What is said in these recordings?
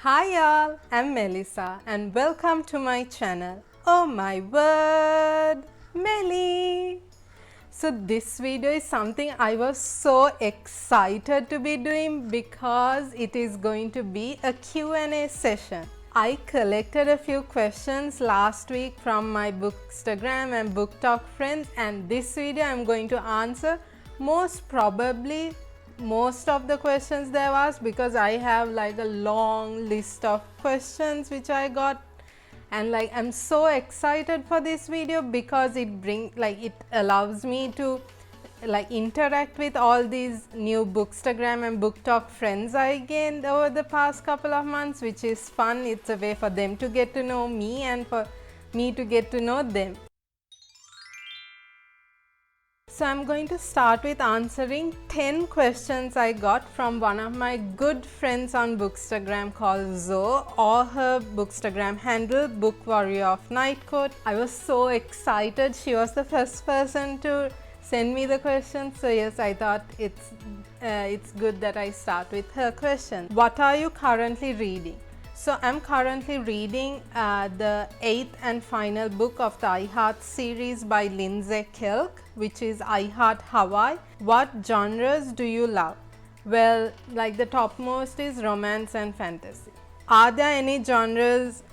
Hi y'all, I'm Melissa and welcome to my channel. Oh my word, Melly! So this video is something I was so excited to be doing because it is going to be a Q&A session. I collected a few questions last week from my Bookstagram and Booktok friends, and this video I'm going to answer most probably most of the questions they have asked, because I have like a long list of questions which I got, and like I'm so excited for this video because it allows me to like interact with all these new Bookstagram and Booktok friends I gained over the past couple of months, which is fun. It's a way for them to get to know me and for me to get to know them. So I'm going to start with answering 10 questions I got from one of my good friends on Bookstagram called Zoe, or her Bookstagram handle Book Warrior of Nightcoat. I was so excited. She was the first person to send me the questions, so yes, I thought it's good that I start with her question. What are you currently reading? So I'm currently reading the 8th and final book of the I Heart series by Lindsay Kelk, which is I Heart Hawaii. What genres do you love? Well, like the topmost is romance and fantasy. Are there any genres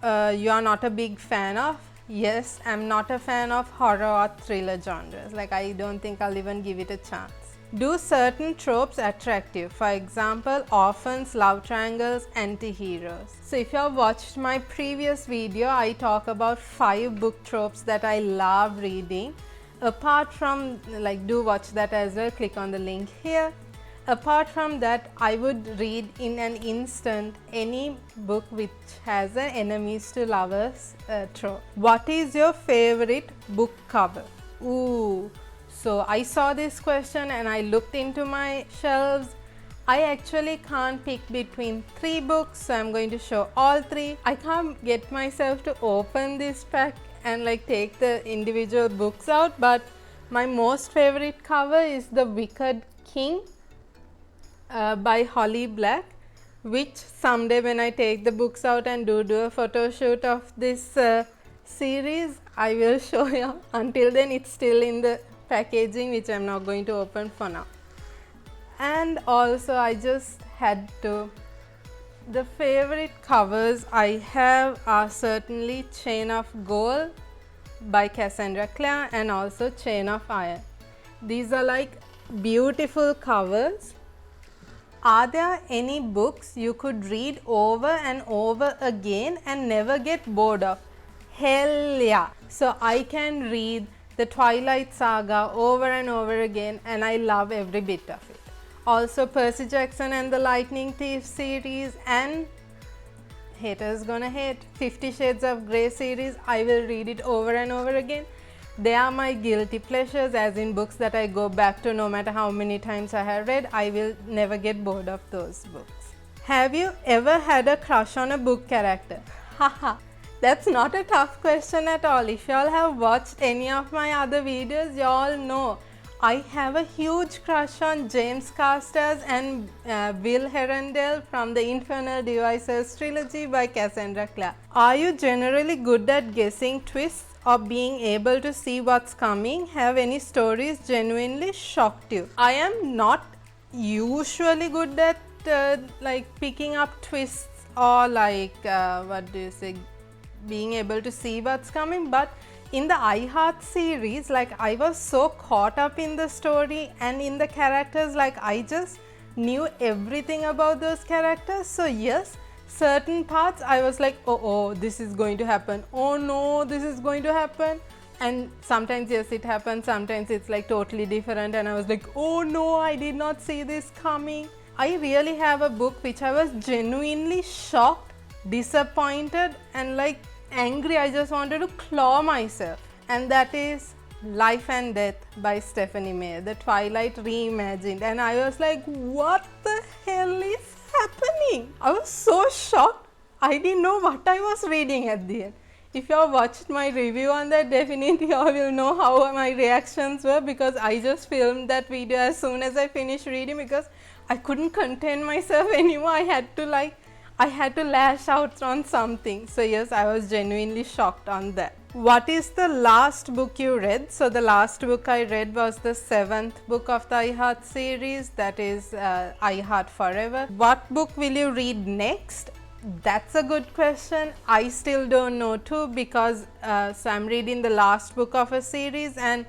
you are not a big fan of? Yes, I'm not a fan of horror or thriller genres. Like, I don't think I'll even give it a chance. Do certain tropes attract you? For example, orphans, love triangles, anti-heroes. So if you have watched my previous video, I talk about 5 book tropes that I love reading. Apart from, like, do watch that as well, click on the link here. Apart from that, I would read in an instant any book which has an enemies to lovers trope. What is your favorite book cover? Ooh. So I saw this question and I looked into my shelves. I actually can't pick between 3 books, so I'm going to show all 3. I can't get myself to open this pack and like take the individual books out, but my most favorite cover is The Wicked King by Holly Black, which someday when I take the books out and do a photo shoot of this series, I will show you. Until then, it's still in the packaging, which I'm not going to open for now. And also I just had to, the favorite covers I have are certainly Chain of Gold by Cassandra Clare and also Chain of Iron. These are like beautiful covers. Are there any books you could read over and over again and never get bored of? Hell yeah! So I can read the Twilight Saga over and over again and I love every bit of it. Also Percy Jackson and the Lightning Thief series, and haters gonna hate, 50 Shades of Grey series, I will read it over and over again. They are my guilty pleasures, as in books that I go back to no matter how many times I have read. I will never get bored of those books. Have you ever had a crush on a book character? Haha. That's not a tough question at all. If y'all have watched any of my other videos, y'all know I have a huge crush on James Carstairs and Will Herondale from the Infernal Devices trilogy by Cassandra Clare. Are you generally good at guessing twists or being able to see what's coming? Have any stories genuinely shocked you? I am not usually good at like picking up twists or like being able to see what's coming, but in the I Heart series, like I was so caught up in the story and in the characters, like I just knew everything about those characters. So yes, certain parts I was like, oh, this is going to happen, oh no, this is going to happen. And sometimes yes, it happens, sometimes it's like totally different and I was like, oh no, I did not see this coming. I really have a book which I was genuinely shocked, disappointed and like angry. I just wanted to claw myself, and that is Life and Death by Stephanie Meyer, the Twilight reimagined. And I was like, what the hell is happening? I was so shocked. I didn't know what I was reading at the end. If you have watched my review on that, definitely you will know how my reactions were, because I just filmed that video as soon as I finished reading because I couldn't contain myself anymore. I had to like I had to lash out on something. So yes, I was genuinely shocked on that. What is the last book you read? So the last book I read was the 7th book of the I Heart series, that is I Heart Forever. What book will you read next? That's a good question. I still don't know too, because so I'm reading the last book of a series, and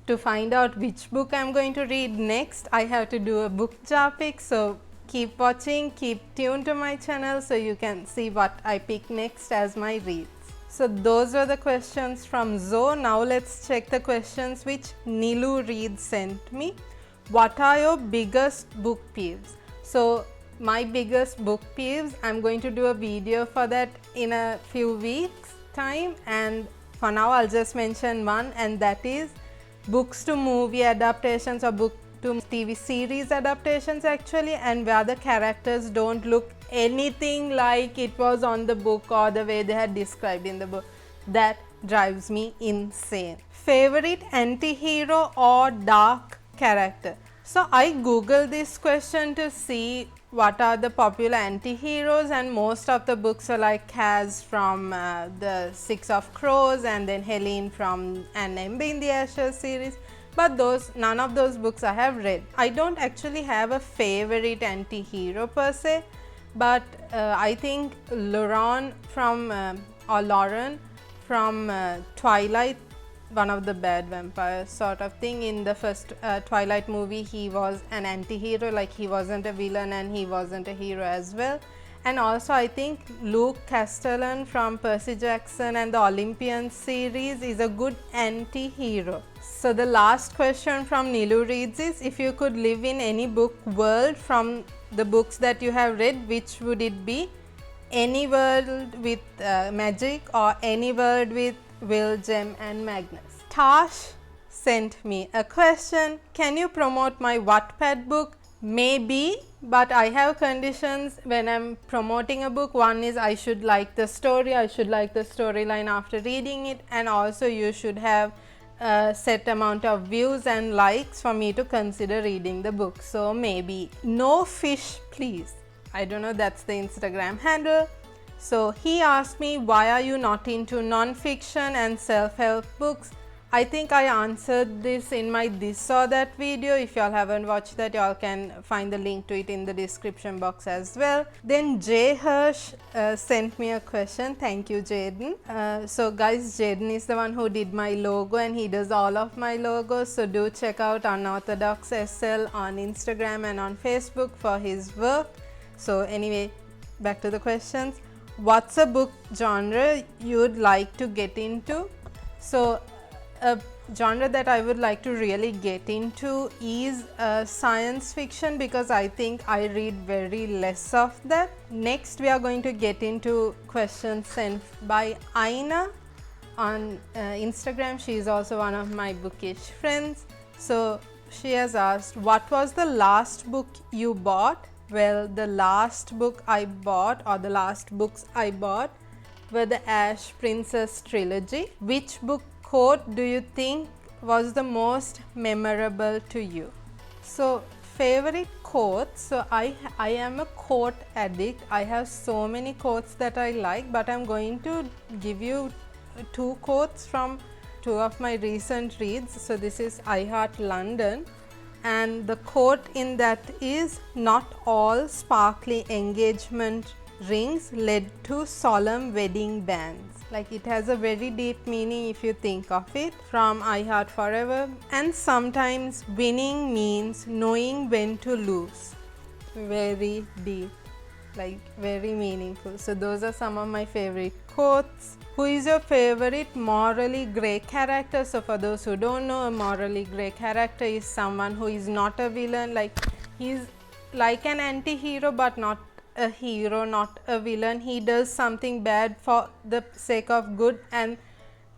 to find out which book I'm going to read next, I have to do a book jar pick. So keep watching, keep tuned to my channel so you can see what I pick next as my reads. So those were the questions from Zoe. Now let's check the questions which Nilu Reed sent me. What are your biggest book peeves? So my biggest book peeves, I'm going to do a video for that in a few weeks time, and for now I'll just mention one, and that is books to movie adaptations or book to TV series adaptations actually, and where the characters don't look anything like it was on the book or the way they had described in the book. That drives me insane. Favorite anti-hero or dark character? So I googled this question to see what are the popular anti-heroes, and most of the books are like Kaz from the Six of Crows, and then Helene from An Ember in the Ashes series. But none of those books I have read. I don't actually have a favorite anti-hero per se, but I think Lauren from Twilight, one of the bad vampires sort of thing. In the first Twilight movie, he was an anti-hero, like he wasn't a villain and he wasn't a hero as well. And also I think Luke Castellan from Percy Jackson and the Olympian series is a good anti-hero. So the last question from Nilu Reads is, if you could live in any book world from the books that you have read, which would it be? Any world with magic or any world with Will, Jem and Magnus? Tash sent me a question. Can you promote my Wattpad book? Maybe, but I have conditions when I'm promoting a book. One is I should like the story, I should like the storyline after reading it, and also you should have a set amount of views and likes for me to consider reading the book. So maybe. No fish please. I don't know, that's the Instagram handle. So he asked me, why are you not into non-fiction and self-help books? I think I answered this in my This or That video. If y'all haven't watched that, y'all can find the link to it in the description box as well. Then Jay Hirsch sent me a question. Thank you, Jaden. So guys, Jaden is the one who did my logo, and he does all of my logos. So do check out Unorthodox SL on Instagram and on Facebook for his work. So anyway, back to the questions. What's a book genre you'd like to get into? So a genre that I would like to really get into is science fiction, because I think I read very less of that. Next, we are going to get into questions sent by Aina on Instagram. She is also one of my Bookish friends. So she has asked, what was the last book you bought? Well, the last book I bought, or the last books I bought, were the Ash Princess trilogy. Which book quote do you think was the most memorable to you? So favorite quotes, so I am a quote addict. I have so many quotes that I like, but I'm going to give you 2 quotes from 2 of my recent reads. So this is I Heart London, and the quote in that is, not all sparkly engagement rings led to solemn wedding bands. Like, it has a very deep meaning if you think of it, from I Heart Forever. And sometimes winning means knowing when to lose. Very deep, like very meaningful. So those are some of my favorite quotes. Who is your favorite morally grey character? So for those who don't know, a morally grey character is someone who is not a villain, like he's like an anti-hero but not a hero, not a villain. He does something bad for the sake of good, and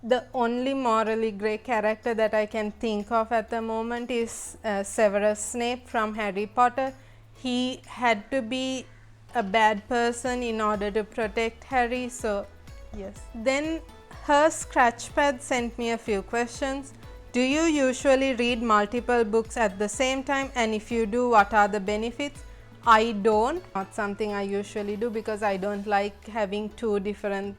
the only morally grey character that I can think of at the moment is Severus Snape from Harry Potter. He had to be a bad person in order to protect Harry, so yes. Then her Scratchpad sent me a few questions. Do you usually read multiple books at the same time, and if you do, what are the benefits? I don't, not something I usually do because I don't like having two different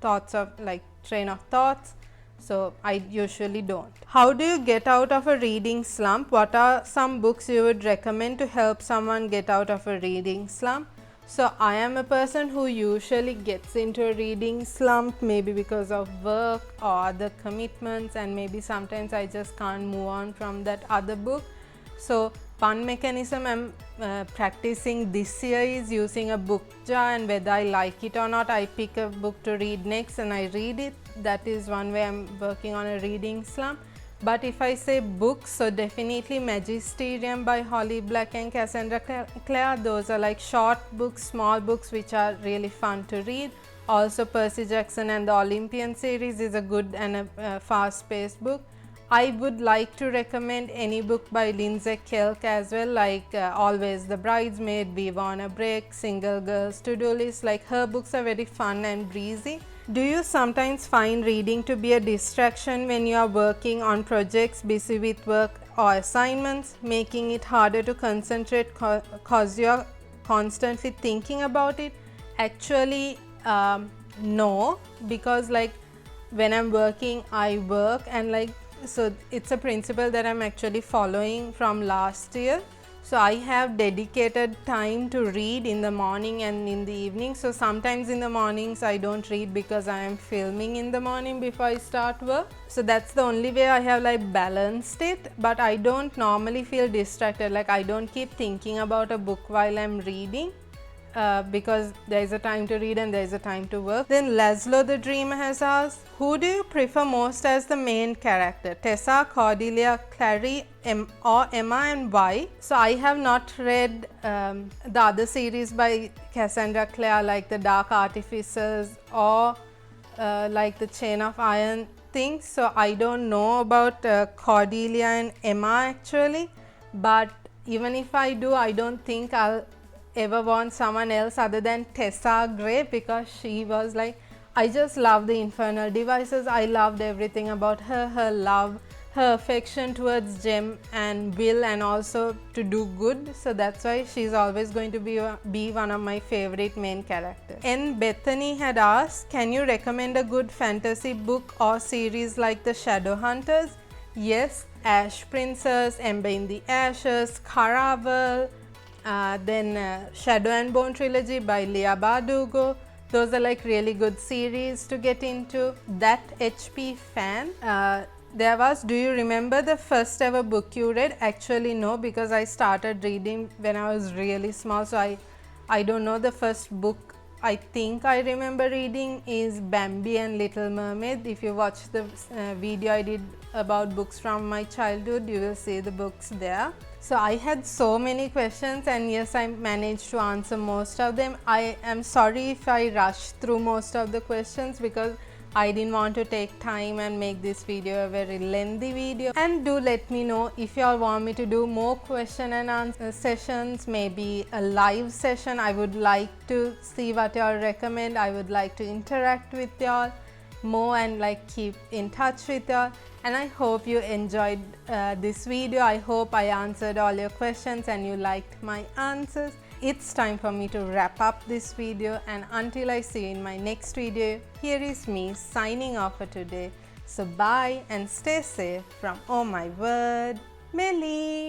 thoughts of like train of thoughts. So I usually don't. How do you get out of a reading slump? What are some books you would recommend to help someone get out of a reading slump? So I am a person who usually gets into a reading slump, maybe because of work or other commitments, and maybe sometimes I just can't move on from that other book. So one mechanism I'm practicing this year is using a book jar, and whether I like it or not, I pick a book to read next and I read it. That is one way I'm working on a reading slump. But if I say books, so definitely Magisterium by Holly Black and Cassandra Clare. Those are like short books, small books which are really fun to read. Also Percy Jackson and the Olympian series is a good and a fast-paced book. I would like to recommend any book by Lindsay Kelk as well, like Always the Bridesmaid, We Wanna Break, Single Girls To-Do List. Like her books are very fun and breezy. Do you sometimes find reading to be a distraction when you are working on projects, busy with work or assignments, making it harder to concentrate cause you are constantly thinking about it? Actually, no, because like when I'm working, I work, and like so it's a principle that I'm actually following from last year. So I have dedicated time to read in the morning and in the evening. So sometimes in the mornings I don't read because I am filming in the morning before I start work. So that's the only way I have like balanced it. But I don't normally feel distracted. Like I don't keep thinking about a book while I'm reading. Because there is a time to read and there is a time to work. Then Laszlo the Dreamer has asked, who do you prefer most as the main character? Tessa, Cordelia, Clary, or Emma, and why? So I have not read the other series by Cassandra Clare, like the Dark Artificers or like the Chain of Iron things. So I don't know about Cordelia and Emma actually. But even if I do, I don't think I'll ever want someone else other than Tessa Gray, because she was like, I just love the Infernal Devices. I loved everything about her, her love, her affection towards Jem and Will, and also to do good. So that's why she's always going to be one of my favorite main characters. And Bethany had asked, can you recommend a good fantasy book or series like the Shadowhunters? Yes, Ash Princess, Ember in the Ashes, Caraval, then Shadow and Bone trilogy by Leah Bardugo. Those are like really good series to get into. That HP fan, there was, do you remember the first ever book you read? Actually no, because I started reading when I was really small, so I don't know the first book. I think I remember reading is Bambi and Little Mermaid. If you watch the video I did about books from my childhood, you will see the books there. So I had so many questions, and yes, I managed to answer most of them. I am sorry if I rushed through most of the questions because I didn't want to take time and make this video a very lengthy video. And do let me know if you all want me to do more question and answer sessions, maybe a live session. I would like to see what you all recommend. I would like to interact with you all more and like keep in touch with you all. And I hope you enjoyed this video. I hope I answered all your questions and you liked my answers. It's time for me to wrap up this video, and until I see you in my next video, here is me signing off for today. So bye and stay safe from Oh My Word Melly.